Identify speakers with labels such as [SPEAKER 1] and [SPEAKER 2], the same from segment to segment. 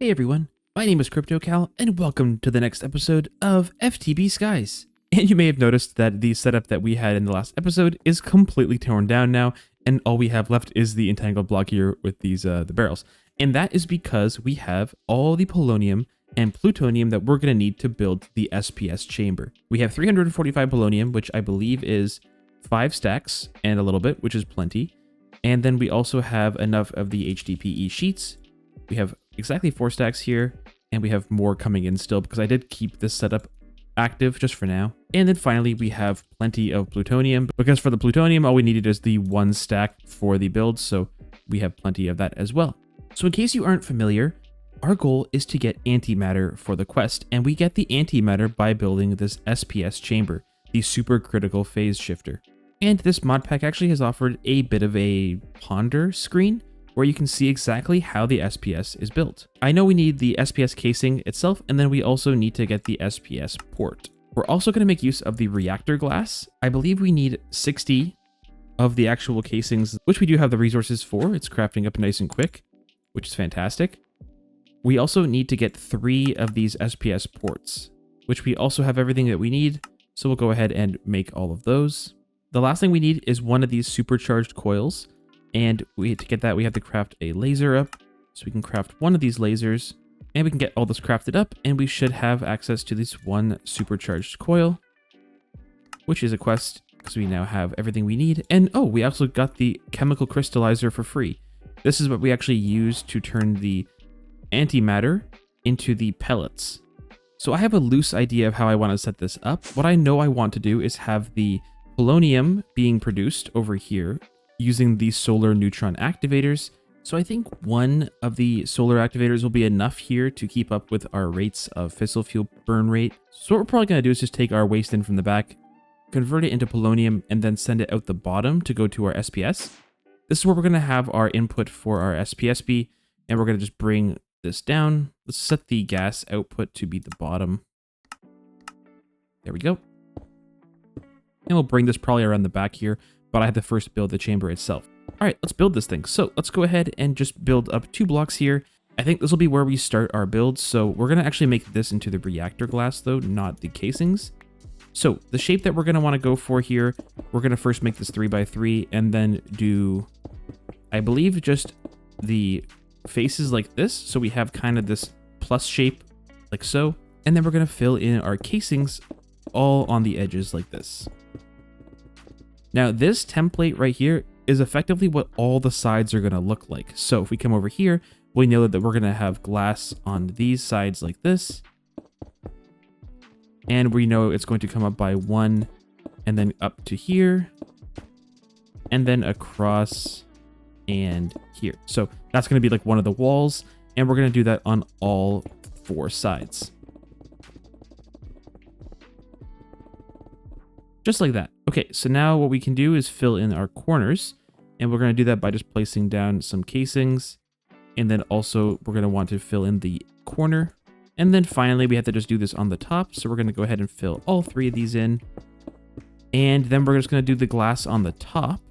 [SPEAKER 1] Hey everyone, my name is KryptoCal and welcome to the next episode of FTB Skies. And you may have noticed that the setup that we had in the last episode is completely torn down now, and all we have left is the entangled block here with these the barrels. And that is because we have all the polonium and plutonium that we're going to need to build the SPS chamber. We have 345 polonium, which I believe is 5 stacks and a little bit, which is plenty. And then we also have enough of the HDPE sheets. We have exactly 4 stacks here, and we have more coming in still because I did keep this setup active just for now. And then finally, we have plenty of plutonium because for the plutonium, all we needed is the 1 stack for the build. So we have plenty of that as well. So in case you aren't familiar, our goal is to get antimatter for the quest, and we get the antimatter by building this SPS chamber, the supercritical phase shifter. And this mod pack actually has offered a bit of a ponder screen where you can see exactly how the SPS is built. I know we need the SPS casing itself, and then we also need to get the SPS port. We're also going to make use of the reactor glass. I believe we need 60 of the actual casings, which we do have the resources for. It's crafting up nice and quick, which is fantastic. We also need to get 3 of these SPS ports, which we also have everything that we need. So we'll go ahead and make all of those. The last thing we need is one of these supercharged coils. And to get that, we have to craft a laser up. So we can craft one of these lasers, and we can get all this crafted up, and we should have access to this one supercharged coil, which is a quest because we now have everything we need. And oh, we also got the chemical crystallizer for free. This is what we actually use to turn the antimatter into the pellets. So I have a loose idea of how I want to set this up. What I know I want to do is have the polonium being produced over here using the solar neutron activators. So I think one of the solar activators will be enough here to keep up with our rates of fissile fuel burn rate. So what we're probably going to do is just take our waste in from the back, convert it into polonium, and then send it out the bottom to go to our SPS. This is where we're going to have our input for our SPS be, and we're going to just bring this down. Let's set the gas output to be the bottom. There we go. And we'll bring this probably around the back here, but I have to first build the chamber itself. All right, let's build this thing. So let's go ahead and just build up 2 blocks here. I think this will be where we start our build. So we're going to actually make this into the reactor glass though, not the casings. So the shape that we're going to want to go for here, we're going to first make this 3x3 and then do, I believe, just the faces like this. So we have kind of this plus shape like so. And then we're going to fill in our casings all on the edges like this. Now this template right here is effectively what all the sides are going to look like. So if we come over here, we know that we're going to have glass on these sides like this. And we know it's going to come up by 1 and then up to here and then across and here. So that's going to be like one of the walls, and we're going to do that on all 4 sides. Just like that. Okay, so now what we can do is fill in our corners, and we're going to do that by just placing down some casings, and then also we're going to want to fill in the corner, and then finally we have to just do this on the top. So we're going to go ahead and fill all 3 of these in, and then we're just going to do the glass on the top,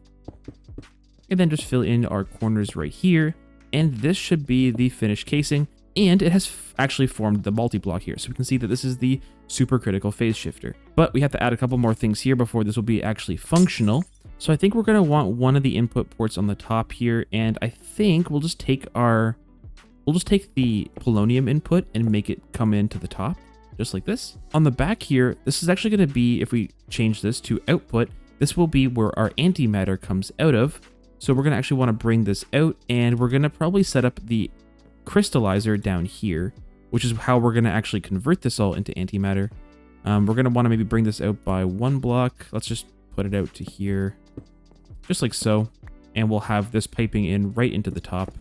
[SPEAKER 1] and then just fill in our corners right here, and this should be the finished casing. And it has actually formed the multi-block here. So we can see that this is the supercritical phase shifter. But we have to add a couple more things here before this will be actually functional. So I think we're going to want one of the input ports on the top here. And I think we'll just take the polonium input and make it come into the top, just like this. On the back here, this is actually going to be, if we change this to output, this will be where our antimatter comes out of. So we're going to actually want to bring this out, and we're going to probably set up the crystallizer down here, which is how we're going to actually convert this all into antimatter. We're going to want to maybe bring this out by 1 block. Let's just put it out to here, just like so. And we'll have this piping in right into the top.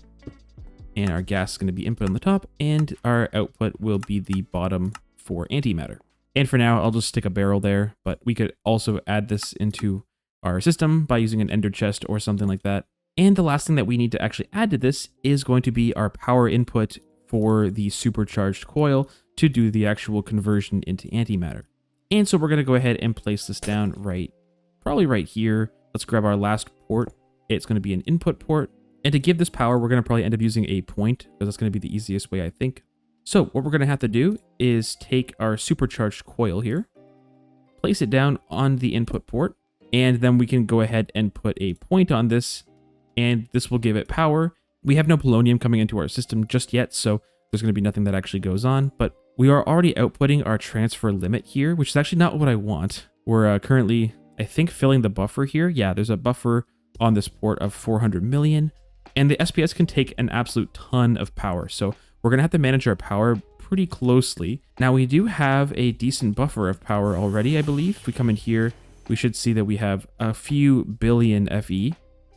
[SPEAKER 1] And our gas is going to be input on the top, and our output will be the bottom for antimatter. And for now, I'll just stick a barrel there, but we could also add this into our system by using an ender chest or something like that. And the last thing that we need to actually add to this is going to be our power input for the supercharged coil to do the actual conversion into antimatter. And so we're going to go ahead and place this down probably right here. Let's grab our last port. It's going to be an input port. And to give this power, we're going to probably end up using a point because that's going to be the easiest way, I think. So what we're going to have to do is take our supercharged coil here, place it down on the input port, and then we can go ahead and put a point on this, and this will give it power. We have no polonium coming into our system just yet, so there's going to be nothing that actually goes on, but we are already outputting our transfer limit here, which is actually not what I want. We're currently, I think, filling the buffer here. Yeah, there's a buffer on this port of 400 million, and the SPS can take an absolute ton of power, so we're going to have to manage our power pretty closely. Now, we do have a decent buffer of power already, I believe. If we come in here, we should see that we have a few billion FE,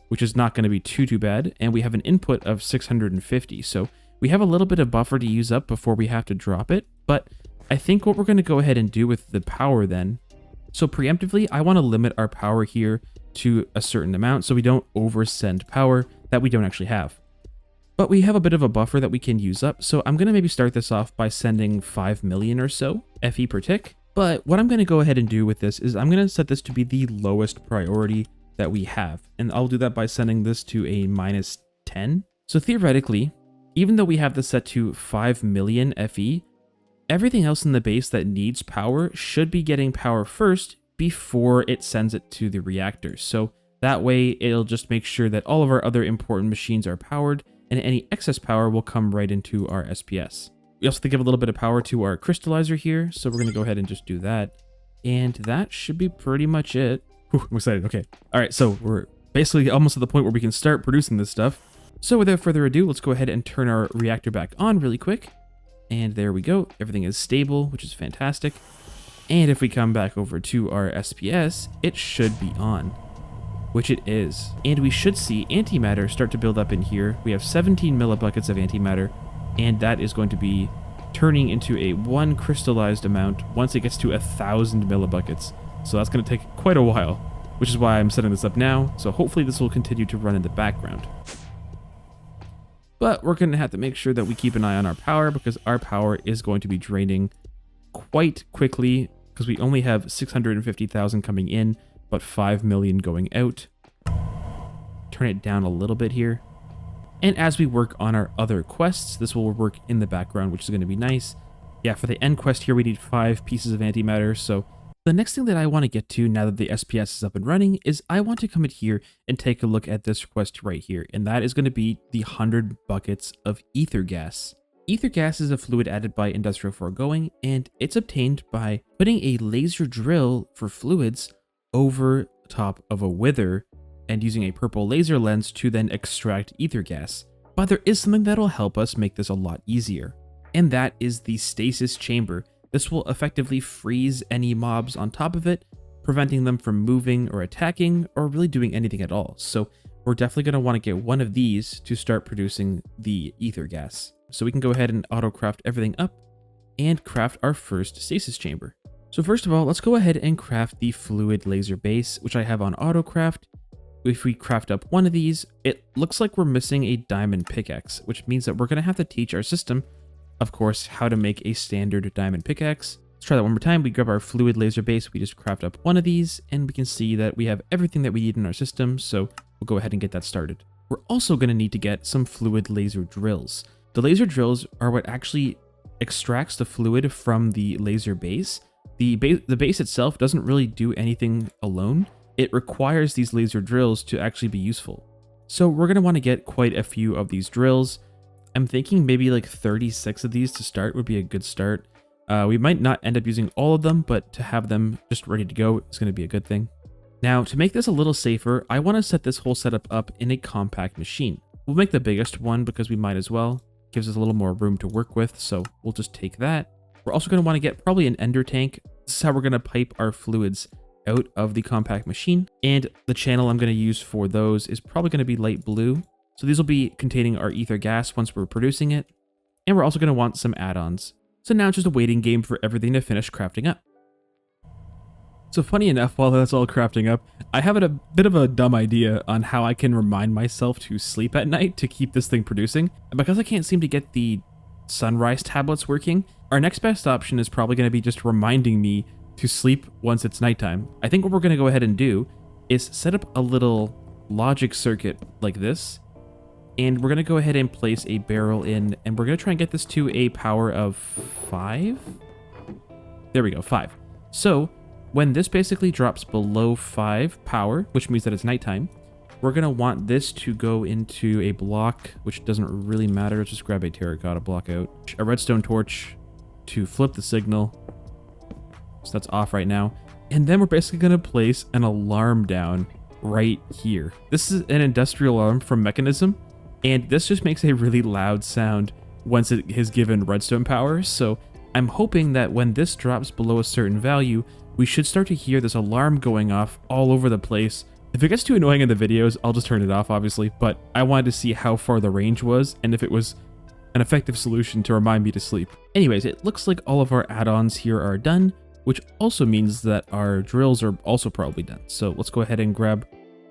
[SPEAKER 1] which is not going to be too bad, and we have an input of 650, so we have a little bit of buffer to use up before we have to drop it, but I think what we're going to go ahead and do with the power then, so preemptively, I want to limit our power here to a certain amount so we don't oversend power that we don't actually have. But we have a bit of a buffer that we can use up, so I'm going to maybe start this off by sending 5 million or so FE per tick. But what I'm going to go ahead and do with this is I'm going to set this to be the lowest priority that we have. And I'll do that by sending this to a -10. So theoretically, even though we have this set to 5 million FE, everything else in the base that needs power should be getting power first before it sends it to the reactors. So that way it'll just make sure that all of our other important machines are powered, and any excess power will come right into our SPS. We also have to give a little bit of power to our crystallizer here, so we're going to go ahead and just do that. And that should be pretty much it. Whew, I'm excited. Okay. All right, so we're basically almost at the point where we can start producing this stuff. So without further ado, let's go ahead and turn our reactor back on really quick. And there we go. Everything is stable, which is fantastic. And if we come back over to our SPS, it should be on, which it is. And we should see antimatter start to build up in here. We have 17 millibuckets of antimatter, and that is going to be turning into a 1 crystallized amount once it gets to 1,000 millibuckets. So that's going to take quite a while, which is why I'm setting this up now. So hopefully this will continue to run in the background. But we're going to have to make sure that we keep an eye on our power, because our power is going to be draining quite quickly, because we only have 650,000 coming in, but 5 million going out. Turn it down a little bit here. And as we work on our other quests, this will work in the background, which is going to be nice. Yeah, for the end quest here, we need 5 pieces of antimatter. So the next thing that I want to get to now that the SPS is up and running is I want to come in here and take a look at this quest right here. And that is going to be the 100 buckets of ether gas. Ether gas is a fluid added by Industrial Foregoing, and it's obtained by putting a laser drill for fluids over top of a wither and using a purple laser lens to then extract ether gas. But there is something that'll help us make this a lot easier, and that is the stasis chamber. This will effectively freeze any mobs on top of it, preventing them from moving or attacking or really doing anything at all. So we're definitely going to want to get one of these to start producing the ether gas. So we can go ahead and auto craft everything up and craft our first stasis chamber. So first of all, let's go ahead and craft the fluid laser base, which I have on auto craft. If we craft up one of these, it looks like we're missing a diamond pickaxe, which means that we're going to have to teach our system, of course, how to make a standard diamond pickaxe. Let's try that one more time. We grab our fluid laser base, we just craft up one of these, and we can see that we have everything that we need in our system, so we'll go ahead and get that started. We're also going to need to get some fluid laser drills. The laser drills are what actually extracts the fluid from the laser base. The base itself doesn't really do anything alone. It requires these laser drills to actually be useful. So we're going to want to get quite a few of these drills. I'm thinking maybe like 36 of these to start would be a good start. We might not end up using all of them, but to have them just ready to go is going to be a good thing. Now, to make this a little safer, I want to set this whole setup up in a compact machine. We'll make the biggest one because we might as well. Gives us a little more room to work with, so we'll just take that. We're also going to want to get probably an ender tank. This is how we're going to pipe our fluids out of the compact machine, and the channel I'm going to use for those is probably going to be light blue. So these will be containing our ether gas once we're producing it, and we're also going to want some add-ons. So now it's just a waiting game for everything to finish crafting up. So funny enough, while that's all crafting up, I have a bit of a dumb idea on how I can remind myself to sleep at night to keep this thing producing. And because I can't seem to get the sunrise tablets working, our next best option is probably going to be just reminding me to sleep once it's nighttime. I think what we're going to go ahead and do is set up a little logic circuit like this, And we're going to go ahead and place a barrel in, and we're going to try and get this to a power of 5. There we go, 5. So when this basically drops below 5 power, which means that it's nighttime, we're going to want this to go into a block, which doesn't really matter. Let's just grab a terracotta block out. A redstone torch to flip the signal. So that's off right now. And then we're basically going to place an alarm down right here. This is an industrial alarm from Mechanism, and this just makes a really loud sound once it is given redstone power. So I'm hoping that when this drops below a certain value, we should start to hear this alarm going off all over the place. If it gets too annoying in the videos, I'll just turn it off, obviously, but I wanted to see how far the range was and if it was an effective solution to remind me to sleep. Anyways, it looks like all of our add-ons here are done, which also means that our drills are also probably done. So let's go ahead and grab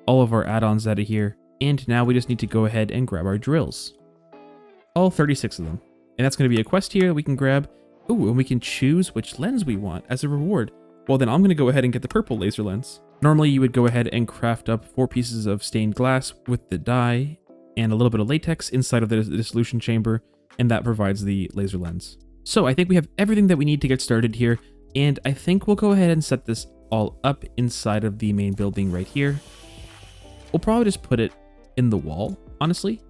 [SPEAKER 1] all of our add-ons out of here. And now we just need to go ahead and grab our drills. All 36 of them. And that's going to be a quest here that we can grab. Ooh, and we can choose which lens we want as a reward. Well, then I'm going to go ahead and get the purple laser lens. Normally, you would go ahead and craft up 4 pieces of stained glass with the dye and a little bit of latex inside of the dissolution chamber, and that provides the laser lens. So I think we have everything that we need to get started here, and I think we'll go ahead and set this all up inside of the main building right here. We'll probably just put it in the wall, honestly.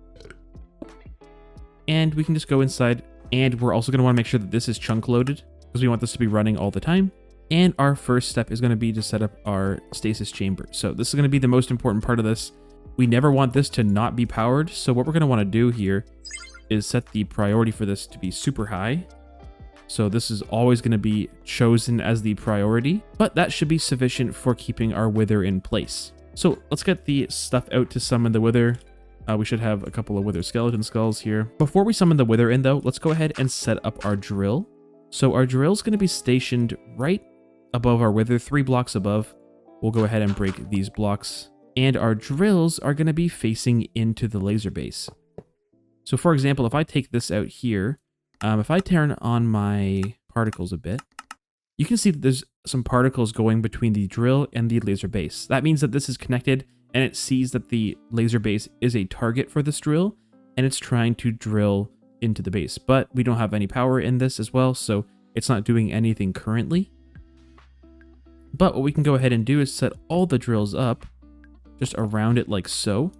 [SPEAKER 1] And we can just go inside, and we're also going to want to make sure that this is chunk loaded because we want this to be running all the time. And our first step is going to be to set up our stasis chamber. So this is going to be the most important part of this. We never want this to not be powered. So what we're going to want to do here is set the priority for this to be super high. So this is always going to be chosen as the priority, but that should be sufficient for keeping our wither in place. So let's get the stuff out to summon the wither. We should have a couple of wither skeleton skulls here. Before we summon the wither in though, let's go ahead and set up our drill. So our drill is going to be stationed right above our wither, 3 blocks above. We'll go ahead and break these blocks, and our drills are going to be facing into the laser base. So for example, if I take this out here, if I turn on my particles a bit, you can see that there's some particles going between the drill and the laser base. That means that this is connected, and it sees that the laser base is a target for this drill, and it's trying to drill into the base. But we don't have any power in this as well, so it's not doing anything currently. But what we can go ahead and do is set all the drills up just around it like so.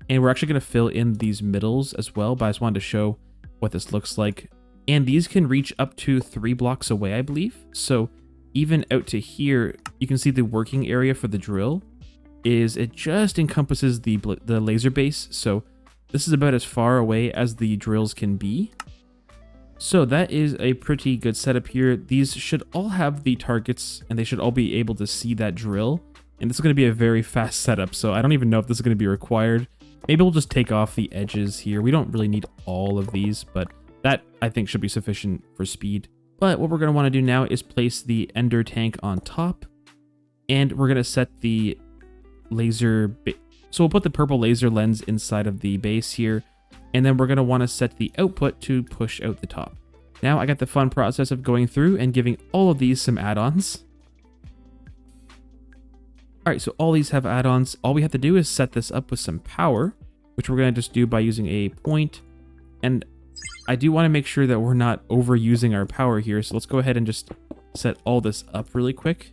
[SPEAKER 1] And we're actually going to fill in these middles as well, but I just wanted to show what this looks like. And these can reach up to 3 blocks away, I believe. So even out to here, you can see the working area for the drill is it just encompasses the laser base. So this is about as far away as the drills can be. So that is a pretty good setup here. These should all have the targets, and they should all be able to see that drill. And this is going to be a very fast setup, so I don't even know if this is going to be required. Maybe we'll just take off the edges here. We don't really need all of these, but that I think should be sufficient for speed. But what we're going to want to do now is place the ender tank on top, and we're going to set the laser. So we'll put the purple laser lens inside of the base here. And then we're going to want to set the output to push out the top. Now I got the fun process of going through and giving all of these some add-ons. Alright, so all these have add-ons. All we have to do is set this up with some power, which we're going to just do by using a point. And I do want to make sure that we're not overusing our power here. So let's go ahead and just set all this up really quick.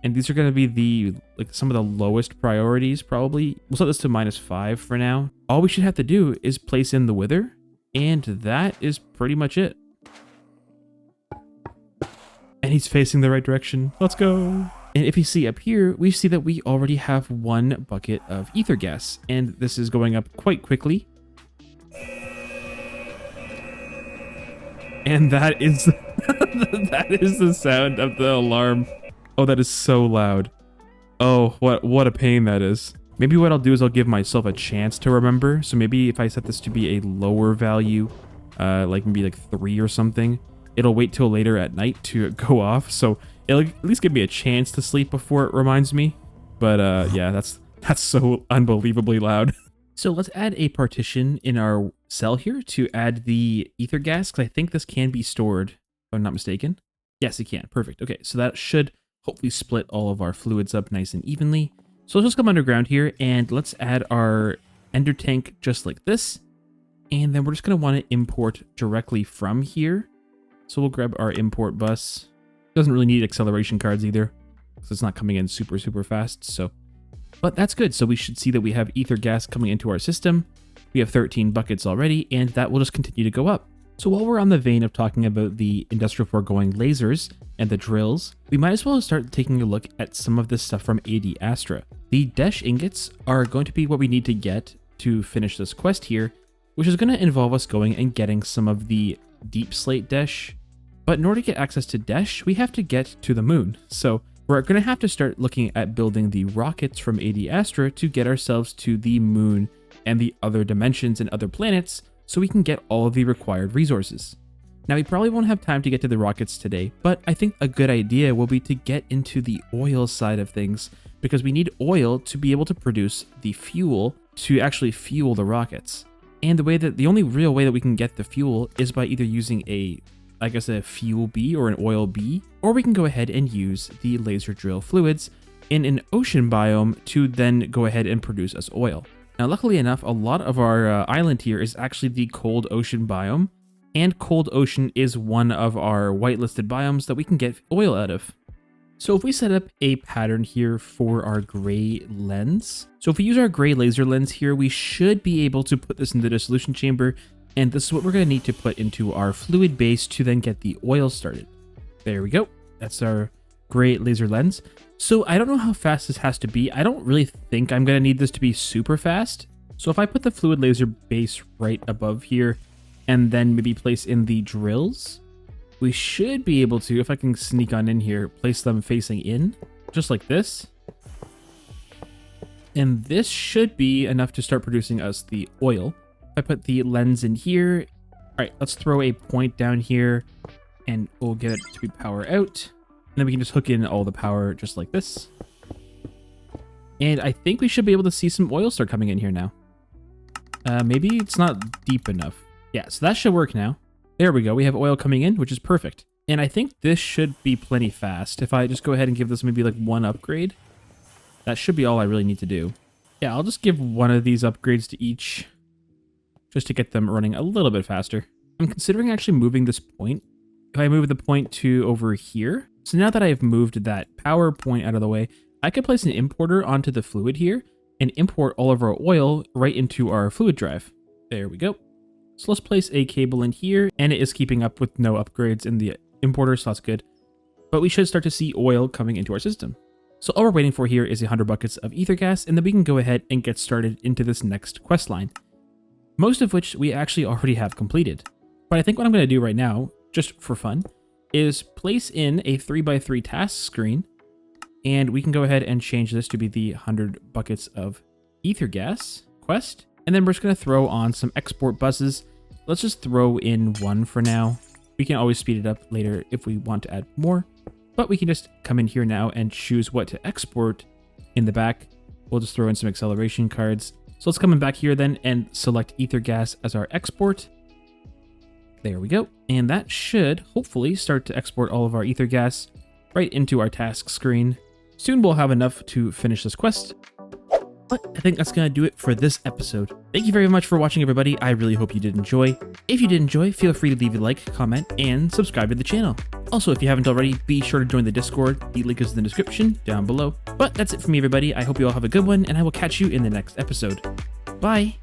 [SPEAKER 1] And these are going to be some of the lowest priorities, probably. We'll set this to -5 for now. All we should have to do is place in the wither, and that is pretty much it. And he's facing the right direction. Let's go. And if you see up here, we see that we already have 1 bucket of ether gas, and this is going up quite quickly. And that is that is the sound of the alarm. Oh, that is so loud. Oh, what a pain that is. Maybe what I'll do is I'll give myself a chance to remember. So maybe if I set this to be a lower value, like maybe like 3 or something, it'll wait till later at night to go off. So it'll at least give me a chance to sleep before it reminds me. But yeah, that's so unbelievably loud. So let's add a partition in our cell here to add the ether gas, because I think this can be stored, if I'm not mistaken. Yes, it can. Perfect. Okay, so that should hopefully split all of our fluids up nice and evenly. So let's just come underground here, and let's add our ender tank just like this. And then we're just going to want to import directly from here. So we'll grab our import bus. Doesn't really need acceleration cards either, because it's not coming in super fast. But that's good. So we should see that we have ether gas coming into our system. We have 13 buckets already, and that will just continue to go up. So while we're on the vein of talking about the industrial foregoing lasers and the drills, we might as well start taking a look at some of this stuff from AD Astra. The Desh ingots are going to be what we need to get to finish this quest here, which is going to involve us going and getting some of the deep slate Desh. But in order to get access to Desh, we have to get to the moon. So we're going to have to start looking at building the rockets from AD Astra to get ourselves to the moon and the other dimensions and other planets so we can get all of the required resources. Now, we probably won't have time to get to the rockets today, but I think a good idea will be to get into the oil side of things, because we need oil to be able to produce the fuel to actually fuel the rockets. And the only real way that we can get the fuel is by either using a fuel bee or an oil bee, or we can go ahead and use the laser drill fluids in an ocean biome to then go ahead and produce us oil. Now, luckily enough, a lot of our island here is actually the cold ocean biome, and cold ocean is one of our whitelisted biomes that we can get oil out of. So if we set up a pattern here for our gray lens, so if we use our gray laser lens here, we should be able to put this into the solution chamber, and this is what we're going to need to put into our fluid base to then get the oil started. There we go. That's our gray laser lens. So I don't know how fast this has to be. I don't really think I'm going to need this to be super fast. So if I put the fluid laser base right above here and then maybe place in the drills, we should be able to, if I can sneak on in here, place them facing in, just like this. And this should be enough to start producing us the oil. If I put the lens in here, all right, let's throw a point down here and we'll get it to be power out. And then we can just hook in all the power just like this. And I think we should be able to see some oil start coming in here now. Maybe it's not deep enough. Yeah, so that should work now. There we go. We have oil coming in, which is perfect. And I think this should be plenty fast. If I just go ahead and give this maybe like one upgrade, that should be all I really need to do. Yeah, I'll just give one of these upgrades to each just to get them running a little bit faster. I'm considering actually moving this point. If I move the point to over here, so now that I've moved that power point out of the way, I could place an importer onto the fluid here and import all of our oil right into our fluid drive. There we go. So let's place a cable in here, and it is keeping up with no upgrades in the importer, so that's good. But we should start to see oil coming into our system. So all we're waiting for here is 100 buckets of ether gas, and then we can go ahead and get started into this next quest line. Most of which we actually already have completed. But I think what I'm going to do right now, just for fun, is place in a 3x3 task screen, and we can go ahead and change this to be the 100 buckets of ether gas quest. And then we're just going to throw on some export buses. Let's just throw in one for now. We can always speed it up later if we want to add more, but we can just come in here now and choose what to export in the back. We'll just throw in some acceleration cards. So let's come in back here then and select ether gas as our export. There we go. And that should hopefully start to export all of our ether gas right into our task screen. Soon we'll have enough to finish this quest. But I think that's going to do it for this episode. Thank you very much for watching, everybody. I really hope you did enjoy. If you did enjoy, feel free to leave a like, comment, and subscribe to the channel. Also, if you haven't already, be sure to join the Discord. The link is in the description down below. But that's it for me, everybody. I hope you all have a good one, and I will catch you in the next episode. Bye!